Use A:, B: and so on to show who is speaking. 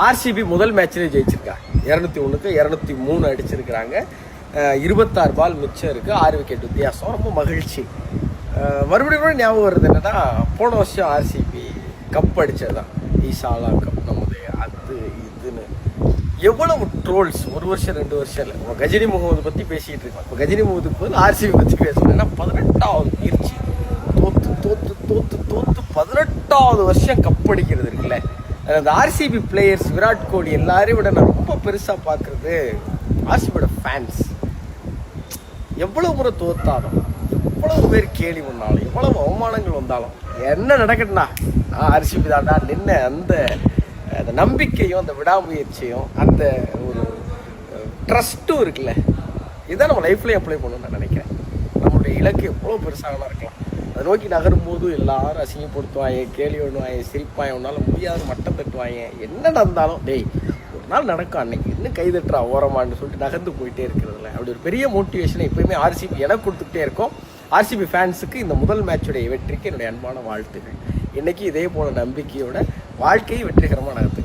A: RCB முதல் மேட்ச்லேயே ஜெயிச்சிருக்காங்க. 201க்கு 203 அடிச்சிருக்கிறாங்க. 26 பால் மிச்சம் இருக்குது, 6 விக்கெட் வித்தியாசம். ரொம்ப மகிழ்ச்சி. மறுபடியும் ஞாபகம் வருது என்னன்னா, போன வருஷம் ஆர்சிபி கப் அடித்தது தான், ஈசாலா கப். நம்முடைய அது இதுன்னு எவ்வளவு ட்ரோல்ஸ், 1 வருஷம் 2 வருஷம் இல்லை. நம்ம கஜினி முகமது பற்றி பேசிகிட்டு இருக்கோம். இப்போ கஜினி முகமதுக்கு போது ஆர்சிபி பற்றி பேசணும். ஏன்னா 18வது முயற்சி, தோத்து தோத்து தோத்து தோத்து 18வது வருஷம் கப் அடிக்கிறது இருக்குல்ல. அந்த ஆர்சிபி பிளேயர்ஸ், விராட் கோலி எல்லாரையும் விட நான் ரொம்ப பெருசாக பார்க்குறது ஆர்சிபியோட ஃபேன்ஸ். எவ்வளவு முறை தோத்தாலும், எவ்வளவு பேர் கேலி பண்ணாலும், எவ்வளவு அவமானங்கள் வந்தாலும், என்ன நடக்கட்டும்னா ஆர்சிபி தாண்டா நின்ன அந்த நம்பிக்கையும் அந்த விடாமுயற்சியும் அந்த ஒரு ட்ரஸ்ட்டும் இருக்குல்ல, இதான் நம்ம லைஃப்லேயும் அப்ளை பண்ணணும்னு நான் நினைக்கிறேன். நம்மளுடைய இலக்கு எவ்வளோ பெருசாகலாம் இருக்கலாம், அதை நோக்கி நகரும் போது எல்லாரும் அசிங்கப்படுத்துவாங்க, கேலி பண்ணுவாங்க, சிரிப்பாங்க, உன்னால் முடியாத மட்டம் தட்டுவாங்க. என்ன நடந்தாலும் டேய் ஒரு நாள் நடக்கும், அன்னைக்கு இன்னும் கைதட்டுறா ஓரமான்னு சொல்லிட்டு நகர்ந்து போயிட்டே இருக்கிறதுல அப்படி ஒரு பெரிய மோட்டிவேஷனை எப்பயுமே ஆர்சிபி எனக்கு கொடுத்துக்கிட்டே இருக்கும். ஆர்சிபி ஃபேன்ஸுக்கு இந்த முதல் மேட்சுடைய வெற்றிக்கு என்னுடைய அன்பான வாழ்த்துக்கள். இன்றைக்கி இதே போல நம்பிக்கையோட வாழ்க்கையை வெற்றிகரமாக நடத்துங்க.